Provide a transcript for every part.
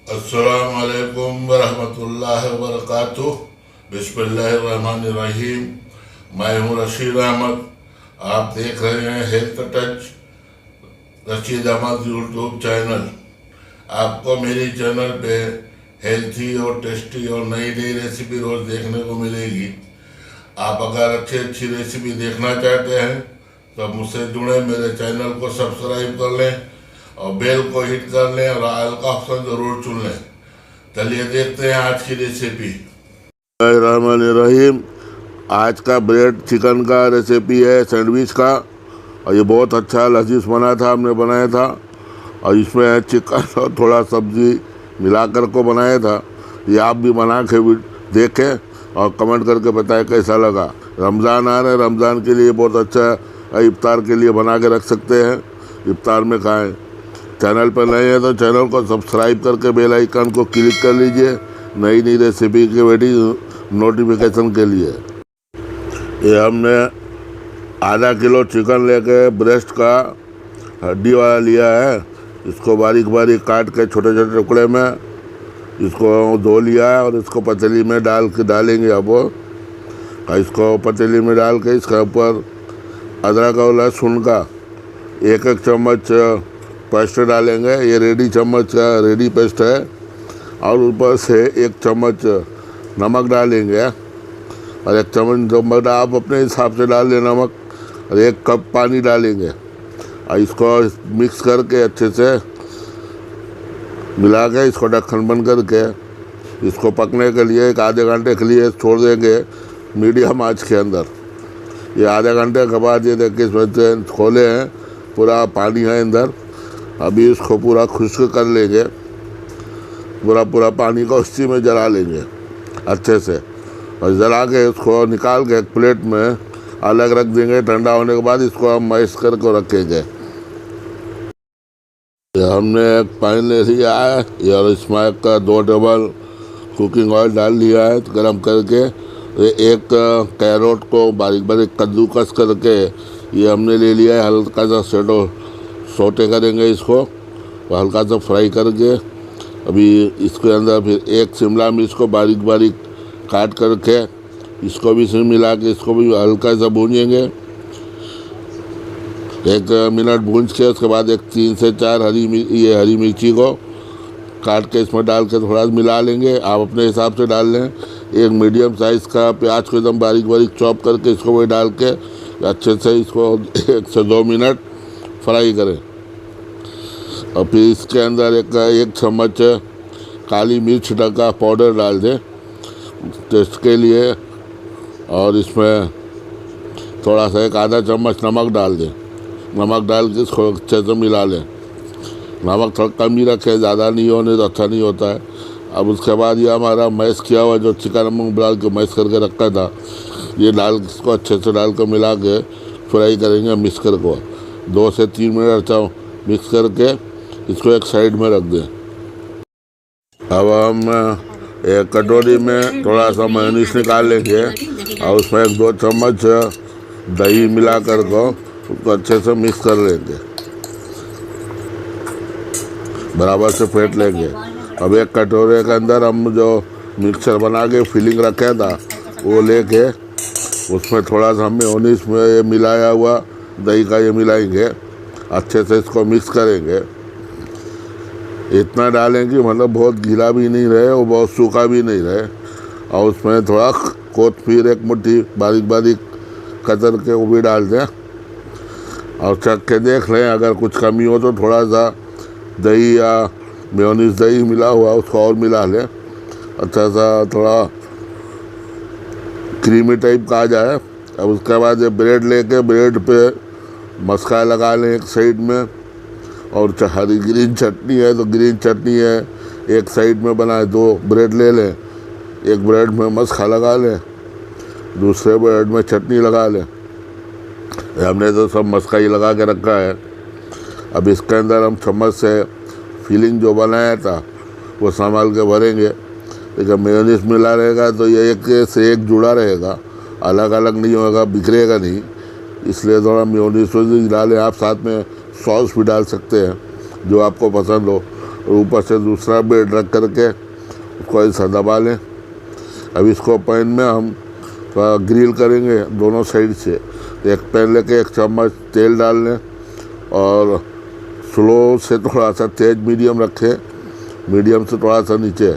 अस्सलामुअलैकुम वरहमतुल्लाहि वबरकातुह। बिस्मिल्लाहिर्रहमानिर्रहीम। मैं हूँ रशीद अहमद। आप देख रहे हैं health touch Rashid Ahmed YouTube channel. आपको मेरी चैनल पे हेल्थी और टेस्टी और नई नई रेसिपी रोज़ देखने को मिलेगी। आप अगर अच्छी रेसिपी देखना चाहते हैं तो मुझसे जुड़े, मेरे चैनल को सब्सक्राइब कर लें और बेल को हिट कर लें और ऑल का ऑप्शन ज़रूर चुन लें। चलिए देखते हैं आज की रेसिपी। रहीम। आज का ब्रेड चिकन का रेसिपी है, सैंडविच का। और ये बहुत अच्छा लजीज बना था, हमने बनाया था। और इसमें चिकन और थोड़ा सब्जी मिलाकर को बनाया था। ये आप भी बना के देखें और कमेंट करके बताएं कैसा लगा। रमज़ान आ रहा है, रमज़ान के लिए बहुत अच्छा है। इफ्तार के लिए बना के रख सकते हैं, इफ्तार में खाएं। चैनल पर नए हैं तो चैनल को सब्सक्राइब करके बेल आइकन को क्लिक कर लीजिए नई नई रेसिपी की वीडियो नोटिफिकेशन के लिए। ये हमने आधा किलो चिकन लेके ब्रेस्ट का हड्डी वाला लिया है। इसको बारीक बारीक काट के छोटे छोटे टुकड़े में इसको धो लिया है और इसको पतीली में डालेंगे। अब इसको पतीली में डाल के इसके ऊपर अदरक और लहसुन का एक चम्मच पेस्ट डालेंगे। ये चम्मच का रेडी पेस्ट है। और ऊपर से 1 चम्मच नमक डालेंगे और 1 चम्मच नमक आप अपने हिसाब से डाल दें नमक। और 1 कप पानी डालेंगे और इसको मिक्स करके अच्छे से मिला के इसको ढक्कन बंद करके इसको पकने के लिए 1 आधे घंटे के लिए छोड़ देंगे मीडियम आंच के अंदर। ये आधे घंटे के बाद ये देखिए इसमें खोले हैं, पूरा पानी है अंदर। अभी इसको पूरा खुश्क कर लेंगे, पूरा पानी को उसी में जला लेंगे अच्छे से। और जला के इसको निकाल के एक प्लेट में अलग रख देंगे। ठंडा होने के बाद इसको हम मैश करके रखेंगे। हमने एक पैन ले लिया है और इसमें का 2 टेबल कुकिंग ऑयल डाल लिया है गरम करके। 1 कैरेट को बारीक बारीक कद्दूकस करके ये हमने ले लिया है। हल्का सा सोटे करेंगे इसको और हल्का सा फ्राई करके अभी इसके अंदर फिर 1 शिमला मिर्च को बारीक बारीक काट करके इसको भी इसमें मिला के इसको भी हल्का सा भूनेंगे। 1 मिनट भून के उसके बाद 3 से 4 हरी मिर्ची को काट के इसमें डाल के थोड़ा मिला लेंगे। आप अपने हिसाब से डाल लें। 1 मीडियम साइज़ का प्याज को एकदम बारीक बारीक चॉप करके इसको वही डाल के अच्छे से इसको 1 से 2 मिनट फ्राई करें। और फिर इसके अंदर 1 चम्मच काली मिर्च का पाउडर डाल दें टेस्ट के लिए। और इसमें थोड़ा सा 1 आधा चम्मच नमक डाल दें। नमक डाल के इसको अच्छे से मिला लें। नमक थोड़ा कम ही रखें, ज़्यादा नहीं होने तो अच्छा नहीं होता है। अब उसके बाद ये हमारा मैश किया हुआ जो चिकन हम डाल के मैश करके रखा था ये डाल इसको अच्छे से डाल कर मिला के फ्राई करेंगे मिक्स करके। 2 से 3 मिनट अच्छा मिक्स करके इसको एक साइड में रख दें। अब हम एक कटोरी में थोड़ा सा मेयोनीज निकाल लेंगे और उसमें 1-2 चम्मच दही मिला कर को उसको अच्छे से मिक्स कर लेंगे, बराबर से फेंट लेंगे। अब 1 कटोरे के अंदर हम जो मिक्सचर बना के फिलिंग रखा था वो लेके उसमें थोड़ा सा हम मेयोनीज में ये मिलाया हुआ दही का ये मिलाएंगे। अच्छे से इसको मिक्स करेंगे। इतना डालेंगे मतलब बहुत गीला भी नहीं रहे और बहुत सूखा भी नहीं रहे। और उसमें थोड़ा कोतमीर 1 मुट्ठी बारीक बारीक कतर के वो भी डाल दें और चख के देख लें। अगर कुछ कमी हो तो थोड़ा सा दही या मेयोनीज दही मिला हुआ उसको और मिला लें। अच्छा सा थोड़ा क्रीमी टाइप का आ जाए। अब उसके बाद ये ब्रेड लेके ब्रेड पे मस्का लगा लें 1 साइड में। और हरी ग्रीन चटनी है तो ग्रीन चटनी है 1 साइड में बनाए। 2 ब्रेड ले लें, 1 ब्रेड में मस्का लगा लें, दूसरे ब्रेड में चटनी लगा लें। हमने तो सब मस्का ही लगा के रखा है। अब इसके अंदर हम चम्मच से फिलिंग जो बनाया था वो संभाल के भरेंगे। लेकिन मेयोनीज मिला रहेगा तो ये 1 से 1 जुड़ा रहेगा, अलग अलग नहीं होगा, बिखरेगा नहीं। इसलिए थोड़ा मेयोनीज डालें। आप साथ में सॉस भी डाल सकते हैं जो आपको पसंद हो। और ऊपर से दूसरा ब्रेड रख करके उसको ऐसा दबा लें। अब इसको पैन में हम थोड़ा ग्रिल करेंगे दोनों साइड से। एक पैन लेके 1 चम्मच तेल डाल लें और स्लो से थोड़ा सा तेज मीडियम रखें, मीडियम से थोड़ा सा नीचे,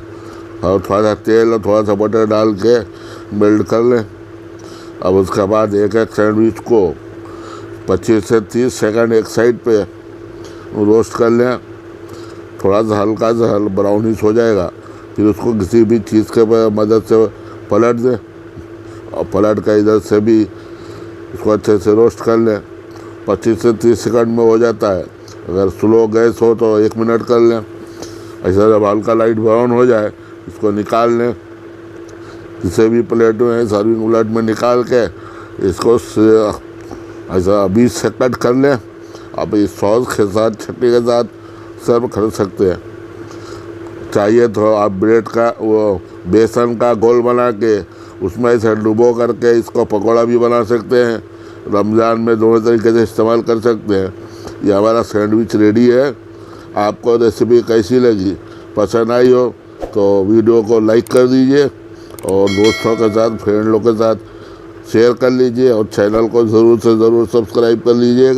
और थोड़ा सा तेल और थोड़ा सा बटर डाल के मेल्ट कर लें। अब उसके बाद एक एक सैंडविच को 25 से 30 सेकंड एक साइड पे रोस्ट कर लें। थोड़ा सा हल्का सा ब्राउनिश हो जाएगा, फिर उसको किसी भी चीज़ के मदद से पलट दें और पलट कर इधर से भी उसको अच्छे से रोस्ट कर लें। 25 से 30 सेकंड में हो जाता है। अगर स्लो गैस हो तो 1 मिनट कर लें। ऐसा जब हल्का लाइट ब्राउन हो जाए इसको निकाल लें, किसी भी प्लेट में सर्विंग प्लेट में निकाल के इसको ऐसा 20 से कट कर लें। आप इस सॉस के साथ चटनी के साथ सर्व कर सकते हैं। चाहिए तो आप ब्रेड का वो बेसन का गोल बना के उसमें से डुबो करके इसको पकौड़ा भी बना सकते हैं। रमज़ान में दोनों तरीके से इस्तेमाल कर सकते हैं। ये हमारा सैंडविच रेडी है। आपको रेसिपी कैसी लगी, पसंद आई हो तो वीडियो को लाइक कर दीजिए और दोस्तों के साथ, फ्रेंड लोग के साथ शेयर कर लीजिए और चैनल को ज़रूर से ज़रूर सब्सक्राइब कर लीजिए।